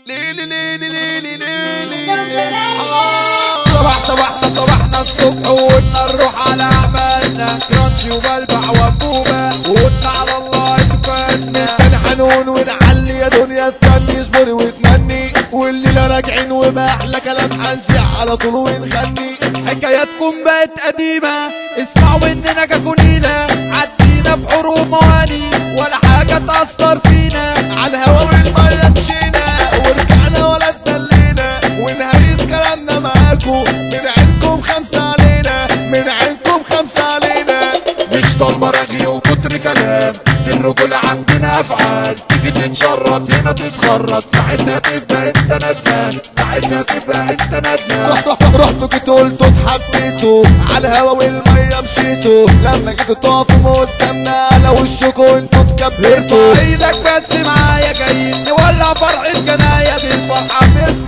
ليلي ليلي ليلي ليلي صبحنا الصبح وقلنا نروح على اعمالنا كرانشي وبلبع وانبوبة وقلنا على الله اتفقنا تاني حنون ونعلي يا دنيا استني اصبري واتمني والليلة راجعين وباحلى كلام هنزيع على طول ونغني حكاياتكم بقت قديمة اسمعوا مننا ككونيلة عدينا بحور ومواني ولا حاجة تأثر فينا على الهوا والمية مشينا ورجعنا ولا اتدلينا ونهاية كلامنا معاكم من عينكم خمسة علينا من عينكم خمسة علينا مش ضربة رغي وكتر كلام دي الرجولة عندنا أفعال تيجي تتشرط هنا تتخرط ساعتها تبقى انت ندمان ساعتها تبقى انت ندمان رحتوا جيتوا قلتوا اتحبيتوا على الهوا والمية مشيتوا لما جيتوا تقفوا قدامنا على وشكوا انتوا اتكبرتوا ايدك بس معايا جايين نولع فرحة جناية دي الفرحة باسم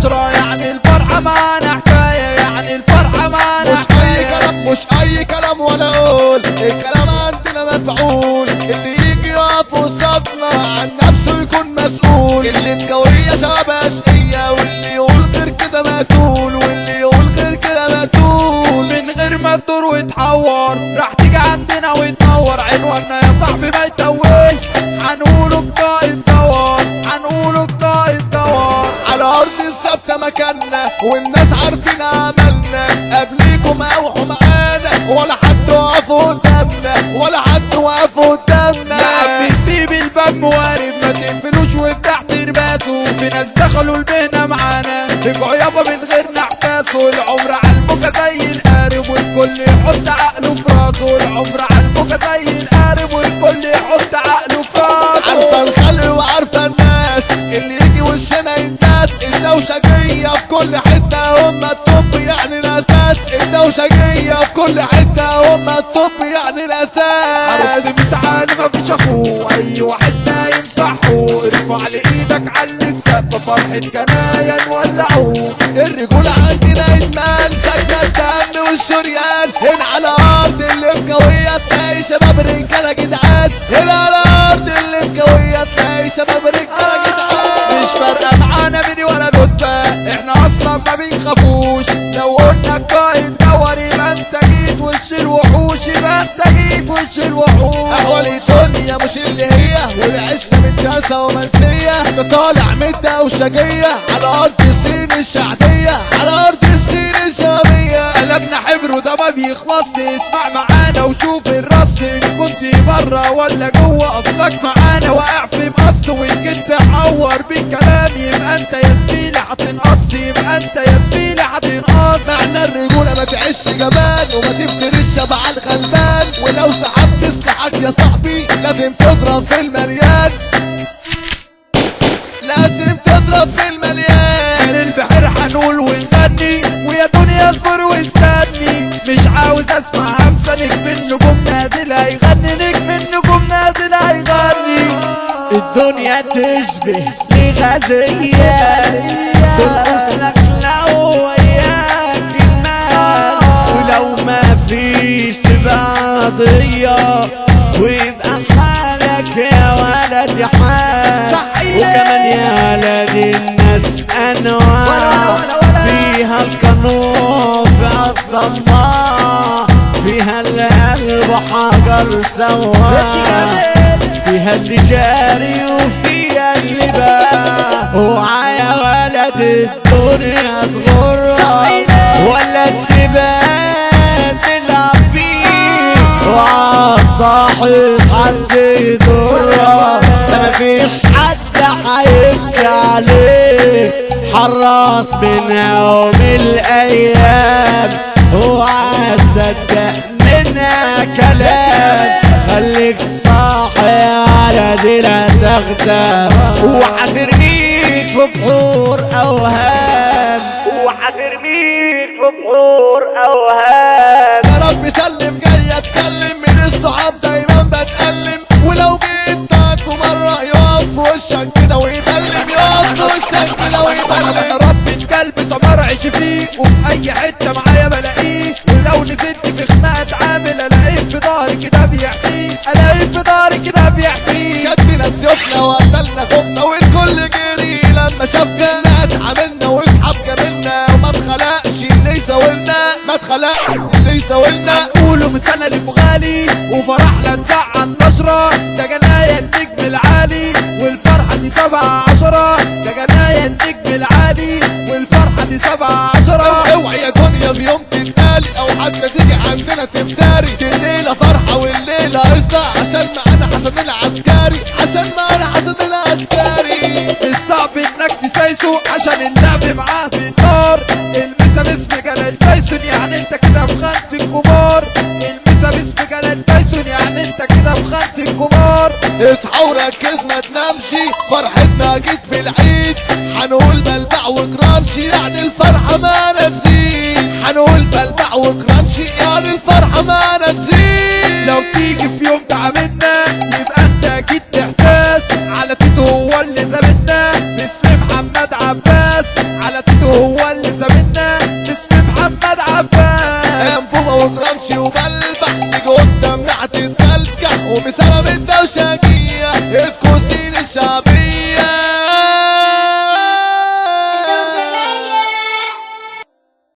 7/10 يعني الفرحة معانا حكاية يعني الفرحة معانا مش أي كلام ولا أقول الكلام عندنا مفعول اللي يجي يقف قصادنا عن نفسه يكون مسؤول اللي تكوية شباب أشقية واللي يقول غير كده مقتول واللي يقول غير كده مقتول من غير ما تدور وتحور راح تيجي عندنا وتنور عنواننا يا صاحبي ما يتوهش هنقوله بقائد دوار هنقوله بقائد دوار على أرض الثابتة مكاننا والناس عارفين عملنا قبليكم أوحوا معانا ولا حد وقف قدامنا ولا حد وقف قدامنا يا عم سيب الباب موارب ما تقفلوش وافتح ترباسه في ناس دخلوا المهنة معانا رجعوا يابا من غيرنا احتاسوا العمر عالموجة زي القارب والكل يحط عقله في راسه العمر عالموجة زي القارب والكل يحط عقله في راسه عارفة الخلق وعارفة الناس اللي يجي وشنا ينداس الدوشة جاية في كل حتة هما الطب يعني الأساس الدوشة جاية في كل حتة هما الطب يعني الأساس عرفت مسعاني مفيش أخوه أي واحد نايم صحه ارفع لإيدك على السقف فرحة جناية نولعوه الرجولة عندنا إدمان ساكنة الدم والشريان هنا على أرض اللي مكوية تلاقي شباب رجالة جدعان هنا على أرض اللي مكوية تلاقي شباب رجالة جدعان مش فارقة معانا مني ولا رتبة احنا أصلا ما بنخافوش لو قلنا القائد دور يبقى انت جيت وش الوحوش يبقى انت جيت وش الوحوش أحوال الدنيا مش اللي هي والعشرة متداسة ومنسية طالع مدة وشجية على أرض الصين الشعبية على أرض الصين الشعبية قلبنا حبر وده ما بيخلص اسمع معانا وشوف الرص إن كنت برا ولا جوه أصلك معانا واقع في مقص وإن جيت تحور بالكلام يبقى انت يا زميلي هتنقص يبقى انت يا زميلي هتنقص معنى الرجولة ما تعيش جبان وما تفتريش شبع الغلبان ولو سحبت سلاحك يا صاحبي لازم تضرب في المليان لازم تضرب في المليان البحر هنقول ونغني ويا دنيا اصبر واستني مش عاوز اسمع همسة نجم النجوم نازل هيغني نجم النجوم نازل هيغني الدنيا تشبه لغازية ترقص لك لو وياك المال ولو ما فيش تبقى قضية ويبقى حالك يا ولد حال وكمان يا ولد الناس انواع فيها القانون فيها الطماع فيها القلب حجر سواء فيها اللي جاري وفيها اللي باع اوعى يا ولد الدنيا تغرك ولا تسيبها تلعب بيه اوعى تصاحب حد يضرك ده مفيش حد هيبكي عليك حراس من يوم الايام اوعى تصدق منها كلام خليك صاحي على دي لا تغتاب وهترميك في بحور اوهام وهترميك في بحور اوهام يا رب سلم جاي اتكلم من الصحاب دايما بتألم ولو جيت تاكو مرة يقف في وشك كده ويبلم يقف في وشك كده ويبلم انا رب الكلب طمر عيش فيه وفي اي حتة معايا بلاقيه ولو نزلت في خناقة اتعامل الاقيه في ظهري كده بيحكيه الاقيه في ظهري كده بيحكيه شدنا سيوفنا وقتلنا خوفنا والكل جري لما ومسنة للمغالي وفرحنا نزعل نشرة، ده جناية النجم العالي والفرحة دي 7/10، ده جناية النجم العالي والفرحة دي 7/10. اوعي يا دنيا في يوم تتقالي او حتى تيجي عندنا تفتري، دي الليلة فرحة والليلة قصة عشان معانا حسن العسكري، عشان معانا حسن العسكري. الصعب انك تسايسه عشان اللعب معاه بالنار، المسا باسم جلال تايسون يعني انت كده في خانة الكبار، المسا باسم جلال تايسون يعني انت كده في خانة الكبار. اصحى وركز ما تنامشي، فرحتنا اكيد في العيد، هنقول بلبع وكرامشي يعني الفرحة ما تزيد، هنقول بلبع وكرامشي يعني الفرحة ما تزيد. لو تيجي في يوم تعاملنا يبقى انت اكيد تحتاس، على تيتو هو اللي زاملنا باسم محمد عباس، على تيتو هو اللي زاملنا باسم محمد عباس. انبوبة وكرامشي وبلبع تيجي قدامنا هتتكلكع، ومسالة بالدوشة جية الكوسين الشعبية